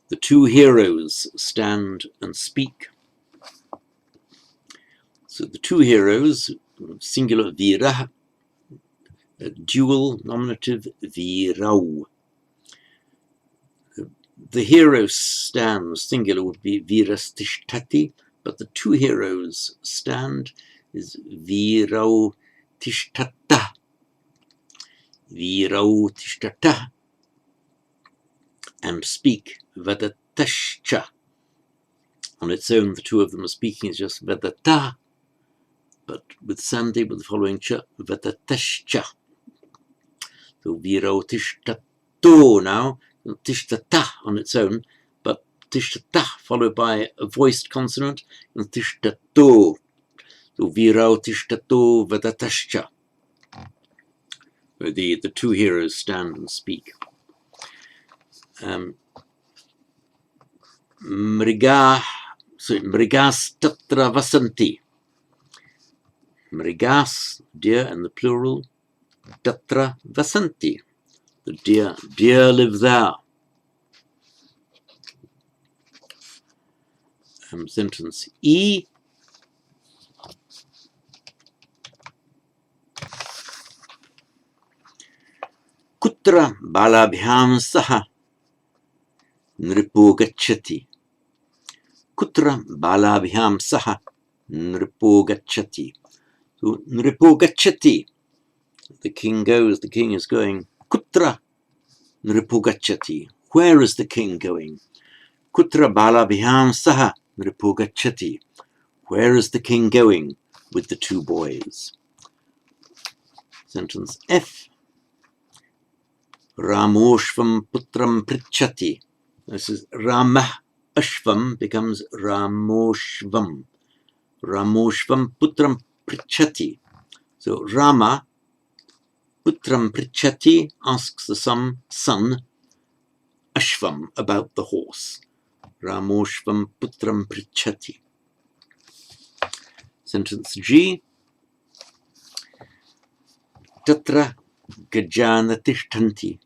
The two heroes stand and speak. So the two heroes, singular vira, dual nominative virau. The hero stands, singular would be virastishtati, but the two heroes stand is virau tishtata. Virau tishtata. And speak, vadatascha. On its own, the two of them are speaking is just vadata, but with sandhi, with the following cha, vadatascha. So virau tishtato now, tishtata on its own, but tishtata followed by a voiced consonant, and tishtato. So virau tishtato vadatascha. The two heroes stand and speak. Mrigas tatra vasanti. Mrigas, deer in the plural, tatra vasanti. The deer live there. Sentence E. Kutra balabhyam saha nripo gacchati. Kutra balabhyam saha nripo gacchati. So nripo gacchati. The king goes, the king is going. Kutra nripo gacchati. Where is the king going? Kutra balabhyam saha nripo gacchati. Where is the king going with the two boys? Sentence F. Ramoshvam putram prichati. This is Rama Ashvam becomes Ramoshvam. Ramoshvam putram prichati. So Rama putram prichati asks the son Ashvam about the horse. Ramoshvam putram prichati. Sentence G. Tatra gajana tishtanti.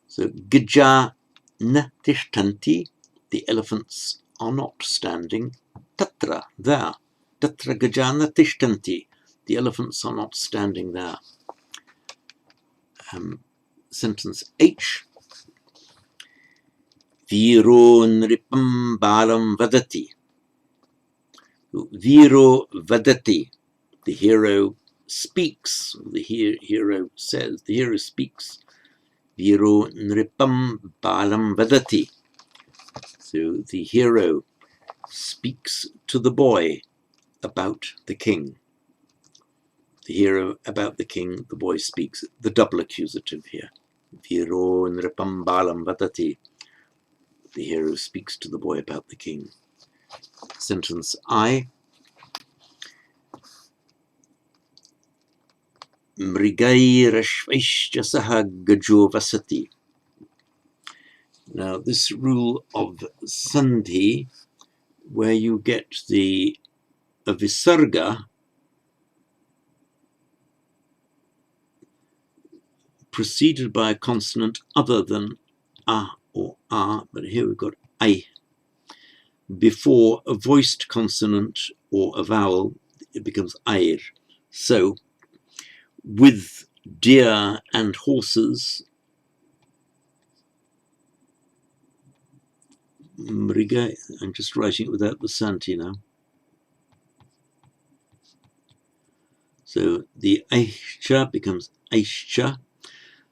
So gajana tishtanti, the elephants are not standing. Tatra, there. Tatra gajana tishtanti, the elephants are not standing there. Sentence H. Viro nripam balam vadati. Viro vadati, the hero speaks, the hero says, the hero speaks. Viro nripam balam vadati. So the hero speaks to the boy about the king. The hero about the king, the boy speaks. The double accusative here. Viro nripam balam vadati. The hero speaks to the boy about the king. Sentence I. Mrigairashvaishya saha gajo vasati. Now this rule of sandhi, where you get the visarga preceded by a consonant other than a or a, but here we've got I, before a voiced consonant or a vowel, it becomes air. So with deer and horses. I'm just writing it without the santi now. So the aishcha becomes aishcha.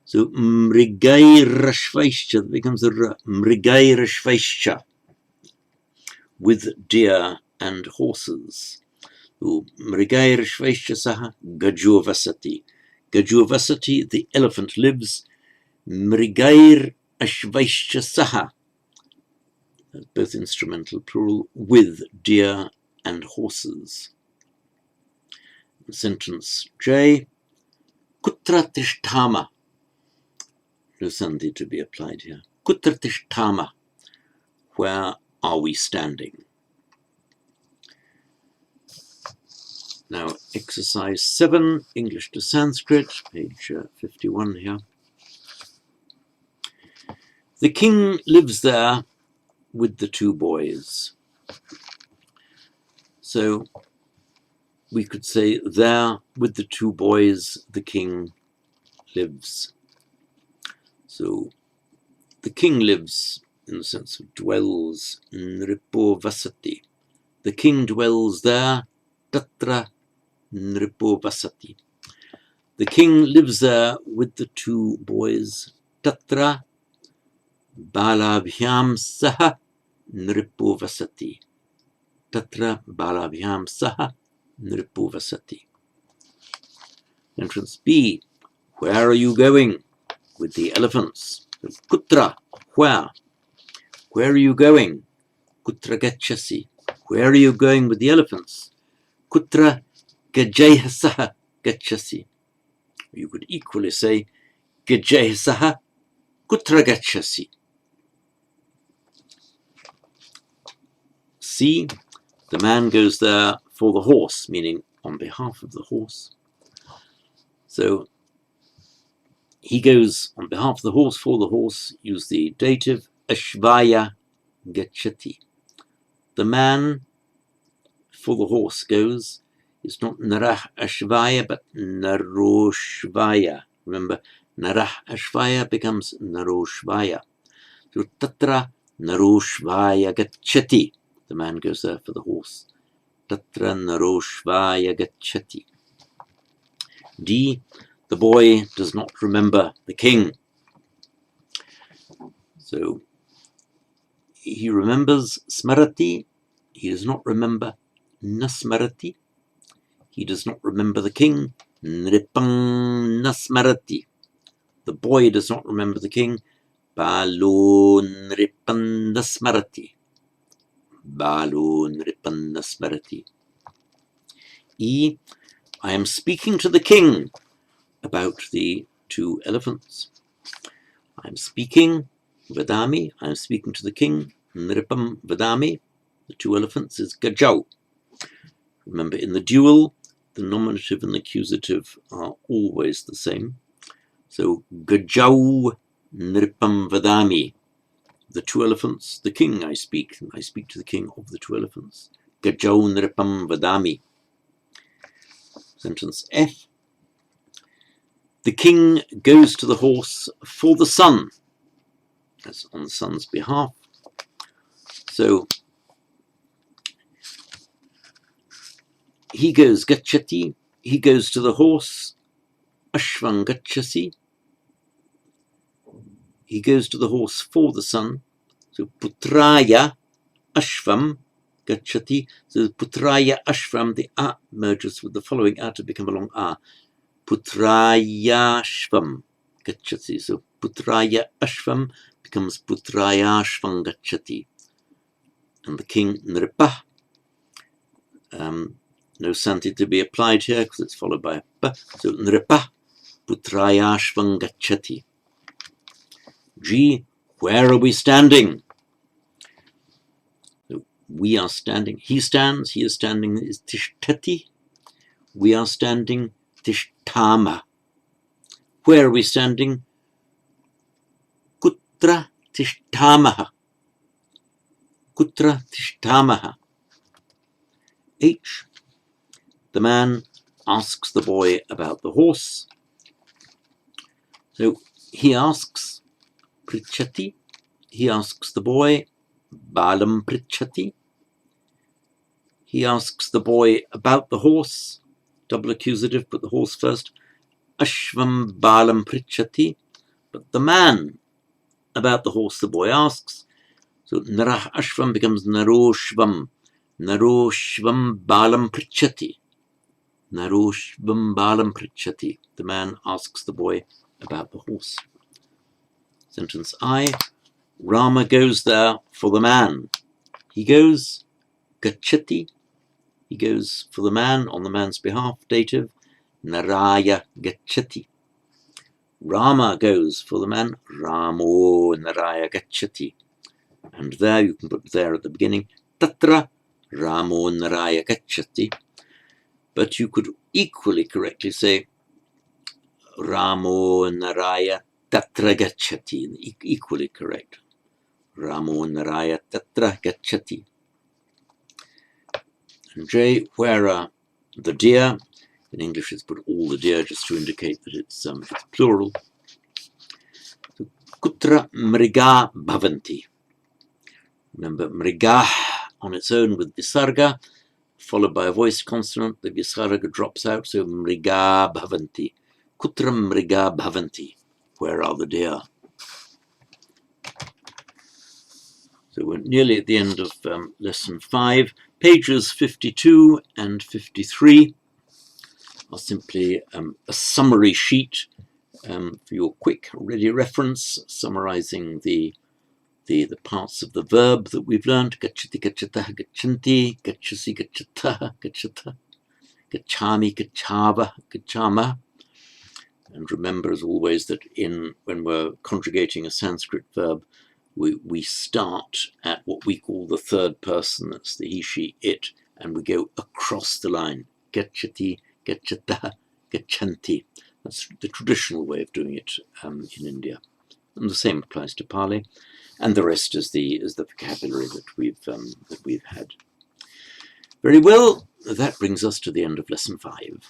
So mrigai rashvaishcha becomes a mrigai rashvaishcha, with deer and horses. Mrigai rashvaishcha saha gajurvasati. Gajurvasati, the elephant lives. Mrigair ashvaishcha saha, both instrumental plural, with deer and horses. Sentence J. Kutra tishtama. No sandhi to be applied here. Kutra tishtama. Where are we standing? Now, exercise 7, English to Sanskrit, page 51 here. The king lives there with the 2 boys. So we could say, there with the 2 boys the king lives. So the king lives in the sense of dwells, nripo vasati. The king dwells there, tatra nripo vasati. The king lives there with the 2 boys, tatra balabhyam saha nripo vasati. Tatra balabhyam saha nripo vasati. Entrance B. Where are you going with the elephants? Kutra, where? Where are you going? Kutra gachasi. Where are you going with the elephants? Kutra gajayhasaha gachasi. You could equally say gajayhasaha kutra gachasi. C. The man goes there for the horse, meaning on behalf of the horse. So he goes on behalf of the horse, for the horse, use the dative ashvaya gachati. The man for the horse goes. It's not narah ashvaya, but naroshvaya. Remember, narah ashvaya becomes naroshvaya. So tatra naroshvaya gachati. The man goes there for the horse. Tatra naroshvaya gachati. D. The boy does not remember the king. So he remembers smarati. He does not remember nasmarati. He does not remember the king. Nripang nasmarati. The boy does not remember the king. Balo nripan nasmarati. Balo nripan nasmarati. E. I am speaking to the king about the 2 elephants. I am speaking, vadami, I am speaking to the king. Nripam vadami, the 2 elephants, is gajau. Remember, in the dual, the nominative and the accusative are always the same. So, gajau nripam vadami. The 2 elephants, the king I speak to the king of the 2 elephants. Gajau nripam vadami. Sentence F. The king goes to the horse for the son. That's on the son's behalf. So he goes gachati, he goes to the horse, ashvam gachasi. He goes to the horse for the son. So putraya ashvam gachati. So putraya ashvam, the a merges with the following a to become a long a. Putraya ashvam gachati. So putraya ashvam becomes putraya ashvam gachati. And the king nripa. No santi to be applied here because it's followed by a pa. So nripa putraya ashvam gachati. G. Where are we standing? So we are standing. He stands. He is standing. Is tishtati. We are standing. Tishtama. Where are we standing? Kutra tishtamaha. Kutra tishtamaha. H. The man asks the boy about the horse. So he asks, Prichati, he asks the boy, Balam Prichati. He asks the boy about the horse, double accusative, put the horse first, Ashvam Balam Prichati. But the man about the horse the boy asks, so Narah Ashvam becomes Naroshvam. Naroshvam Balam Prichati. Naroshvam Balam Prichati. The man asks the boy about the horse. Sentence I. Rama goes there for the man. He goes, Gachati. He goes for the man on the man's behalf. Dative, Naraya Gachati. Rama goes for the man. Ramo Naraya Gachati. And there you can put there at the beginning. Tatra Ramo Naraya Gachati. But you could equally correctly say Ramo Naraya Tatra Gachati. Equally correct. Ramo Naraya Tatra Gachati. And J, where are the deer? In English it's put all the deer just to indicate that it's plural. So, Kutra Mriga Bhavanti. Remember, Mriga on its own with Visarga, followed by a voiced consonant, the Visarga drops out, so Mriga Bhavanti. Kutra Mriga Bhavanti. Where are the deer? So we're nearly at the end of lesson 5. Pages 52 and 53 are simply a summary sheet for your quick, ready reference, summarizing the parts of the verb that we've learned. Gachati, gachata, gachanti, gachasi, gachata, gachata, gachami, gachava, gachama. And remember, as always, that when we're conjugating a Sanskrit verb, we start at what we call the third person, that's the he, she, it, and we go across the line. Gachati, gachata, gachanti. That's the traditional way of doing it in India. And the same applies to Pali. And the rest is the vocabulary that we've had. Very well, that brings us to the end of lesson 5.